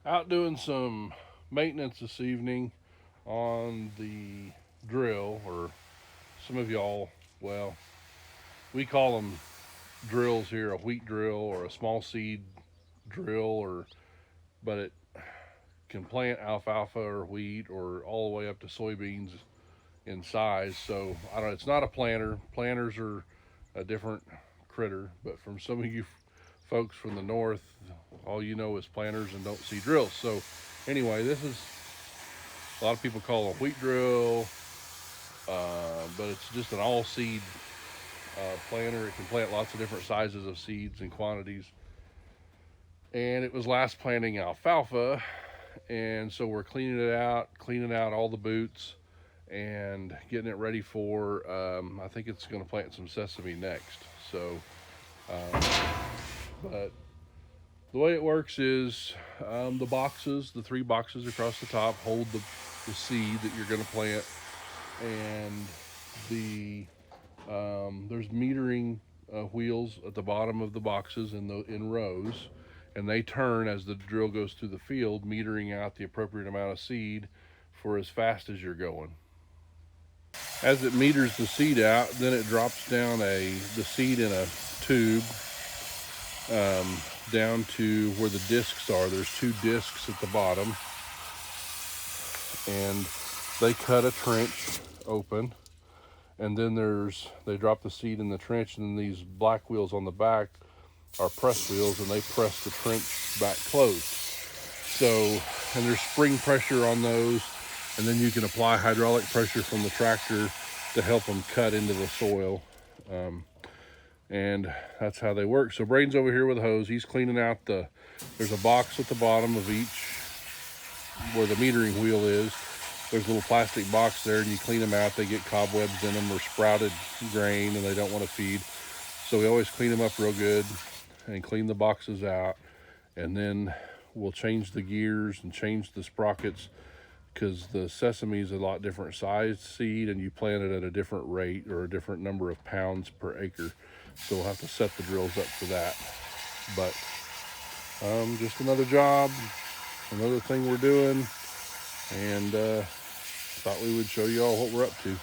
Out doing some maintenance this evening on the drill, or some of y'all, well, we call them drills here, a wheat drill or a small seed drill, or but it can plant alfalfa or wheat or all the way up to soybeans in size. So I don't. It's not a planter. Planters are a different critter. But from some of you folks from the north, all you know is planters and don't see drills. So anyway, this is a lot of people call it a wheat drill, but it's just an all seed planter. It can plant lots of different sizes of seeds and quantities. And it was last planting alfalfa, and so we're cleaning out all the boots, and getting it ready for. I think it's going to plant some sesame next. So, um, but the way it works is the three boxes across the top, hold the seed that you're going to plant, and there's metering wheels at the bottom of the boxes in rows, and they turn as the drill goes through the field, metering out the appropriate amount of seed for as fast as you're going. As it meters the seed out, then it drops down the seed in a tube um, down to where the discs are. There's two discs at the bottom, and they cut a trench open, and then they drop the seed in the trench, and then these black wheels on the back are press wheels, and they press the trench back closed. So, and there's spring pressure on those, and then you can apply hydraulic pressure from the tractor to help them cut into the soil. And that's how they work. So Braden's over here with a hose. He's cleaning out there's a box at the bottom of each where the metering wheel is. There's a little plastic box there, and you clean them out. They get cobwebs in them or sprouted grain, and they don't want to feed. So we always clean them up real good and clean the boxes out. And then we'll change the gears and change the sprockets, because the sesame is a lot different sized seed, and you plant it at a different rate or a different number of pounds per acre. So we'll have to set the drills up for that. But just another job, another thing we're doing, and thought we would show you all what we're up to.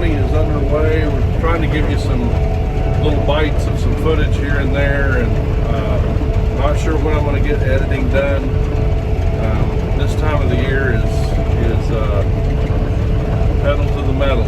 2020 is underway. We're trying to give you some little bites of some footage here and there, and not sure when I'm going to get editing done. This time of the year is pedal to the metal.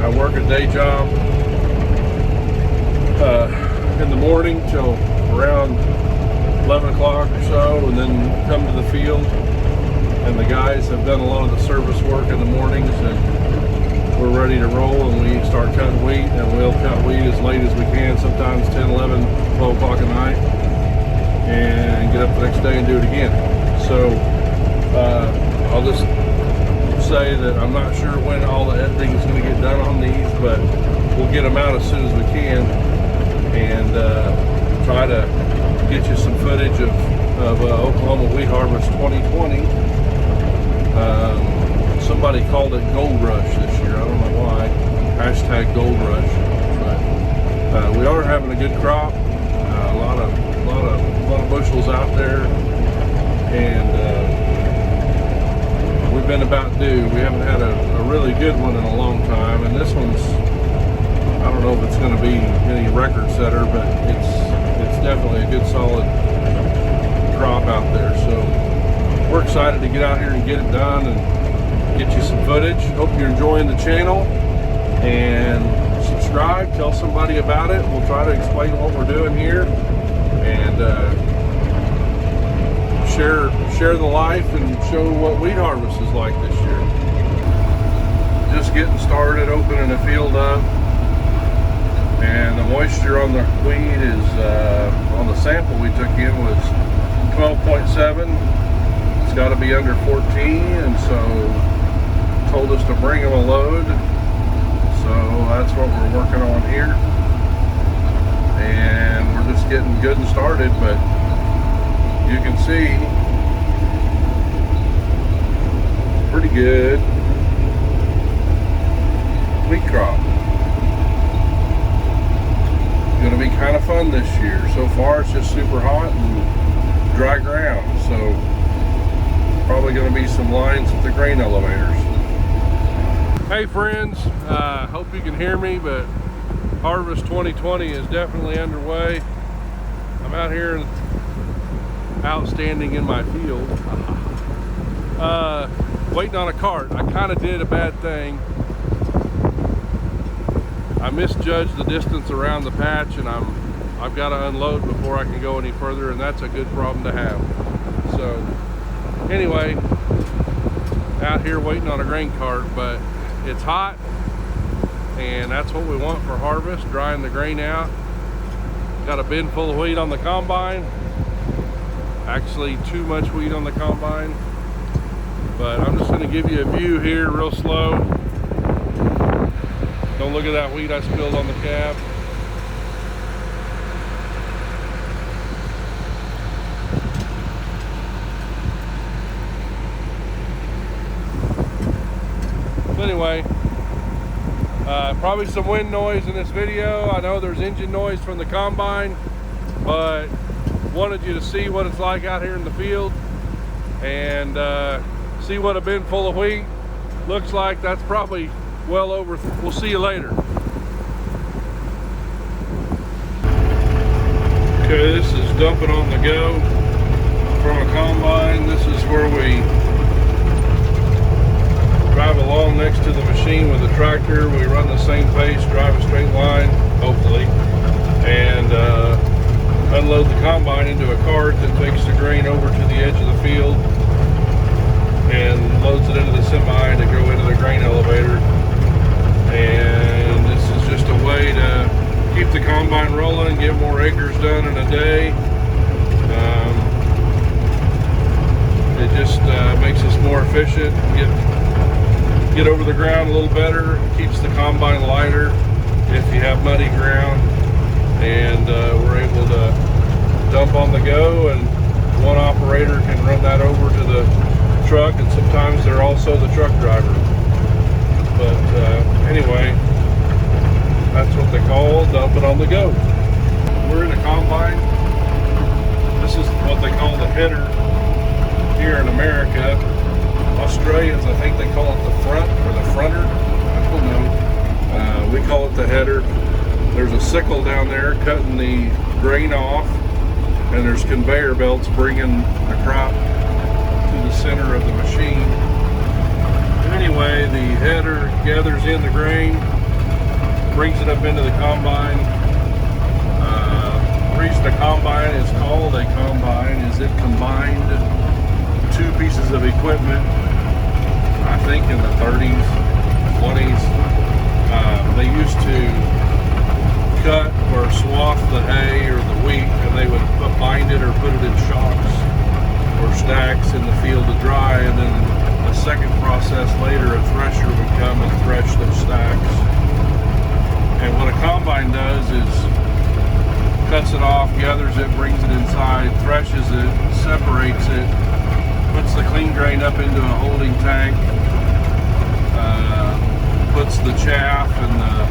I work a day job in the morning till around 11 o'clock or so, and then come to the field. And the guys have done a lot of the service work in the mornings, and we're ready to roll, and we start cutting wheat, and we'll cut wheat as late as we can, sometimes 10, 11, 12 o'clock at night, and get up the next day and do it again. So I'll just say that I'm not sure when all the editing is going to get done on these, but we'll get them out as soon as we can, and try to get you some footage of Oklahoma Wheat Harvest 2020. Somebody called it Gold Rush this year. I don't know why. Hashtag Gold Rush. But we are having a good crop. A lot of bushels out there, and we've been about due. We haven't had a really good one in a long time, and this one's, I don't know if it's going to be any record setter, but it's definitely a good solid crop out there. So we're excited to get out here and get it done and get you some footage. Hope you're enjoying the channel, and subscribe, tell somebody about it. We'll try to explain what we're doing here, and share the life and show what wheat harvest is like this year. Just getting started, opening the field up, and the moisture on the wheat is on the sample we took in was 12.7. It's got to be under 14, and so told us to bring them a load. So that's what we're working on here, and we're just getting good and started. But you can see pretty good wheat crop. Going to be kind of fun this year. So far it's just super hot and dry ground, so probably going to be some lines at the grain elevators. Hey friends, hope you can hear me, but Harvest 2020 is definitely underway. I'm out here outstanding in my field, waiting on a cart. I kind of did a bad thing. I misjudged the distance around the patch, and I've got to unload before I can go any further, and that's a good problem to have. So anyway, out here waiting on a grain cart, but it's hot, and that's what we want for harvest, drying the grain out. Got a bin full of wheat on the combine. Actually, too much wheat on the combine, but I'm just going to give you a view here real slow. Don't look at that wheat I spilled on the cab. So anyway, probably some wind noise in this video. I know there's engine noise from the combine, but wanted you to see what it's like out here in the field, and see what a bin full of wheat looks like. That's probably well over. We'll see you later. Okay, this is dumping on the go from a combine. This is where we drive along next to the machine with the tractor. We run the same pace, drive a straight line, hopefully, and unload the combine into a cart that takes the grain over to the edge of the field and loads it into the semi to go into the grain elevator. And this is just a way to keep the combine rolling and get more acres done in a day. It just makes us more efficient, get over the ground a little better, keeps the combine lighter if you have muddy ground, and we're able to dump on the go, and one operator can run that over to the truck, and sometimes they're also the truck driver. But anyway, that's what they call dump it on the go. We're in a combine. This is what they call the header here in America. Australians, I think they call it the front or the fronter. I don't know. We call it the header. There's a sickle down there cutting the grain off, and there's conveyor belts bringing the crop to the center of the machine. Anyway, the header gathers in the grain, brings it up into the combine. The reason a combine is called a combine is it combined two pieces of equipment, I think in the 30s, 20s. They used to cut or swath the hay or the wheat, and they would bind it or put it in shocks or stacks in the field to dry, and then a second process later, a thresher would come and thresh those stacks. And what a combine does is cuts it off, gathers it, brings it inside, threshes it, separates it, puts the clean grain up into a holding tank, puts the chaff and the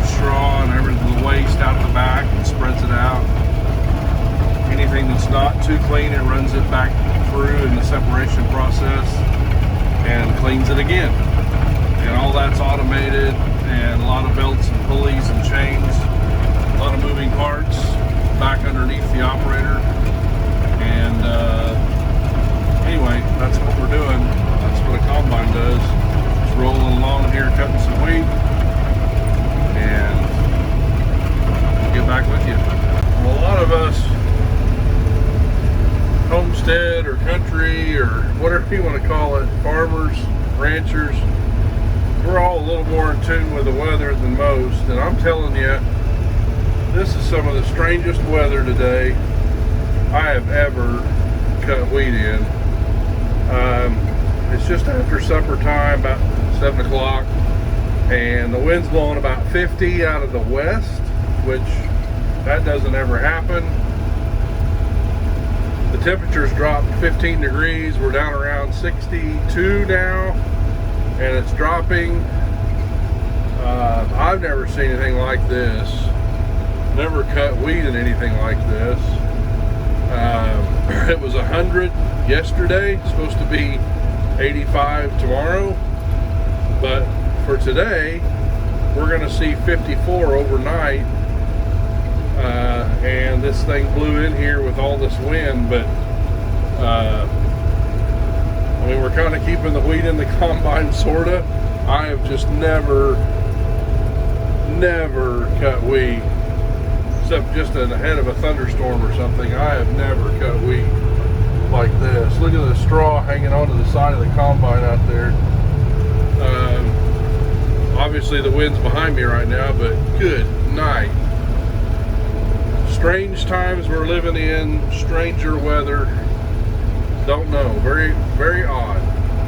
straw and everything, the waste out the back, and spreads it out. Anything that's not too clean, it runs it back through in the separation process and cleans it again. And all that's automated, and a lot of belts and pulleys and chains, a lot of moving parts back underneath the operator. And anyway, that's what we're doing. That's what a combine does. Just rolling along here, cutting some wheat, and we'll get back with you. Well, a lot of us homestead or country or whatever you want to call it, farmers, ranchers, we're all a little more in tune with the weather than most. And I'm telling you, this is some of the strangest weather today I have ever cut wheat in. It's just after supper time, about 7 o'clock, and the wind's blowing about 50 out of the west, which that doesn't ever happen. The temperature's dropped 15 degrees. We're down around 62 now, and it's dropping. I've never seen anything like this. Never cut wheat in anything like this. It was 100 yesterday, it's supposed to be 85 tomorrow, but for today we're going to see 54 overnight. And this thing blew in here with all this wind, but I mean, we're kind of keeping the wheat in the combine, sorta. I have just never cut wheat, except just in the head of a thunderstorm or something. I have never cut wheat like this. Look at the straw hanging onto the side of the combine out there. Obviously the wind's behind me right now, but good night. Strange times we're living in, stranger weather. Don't know. Very, very odd.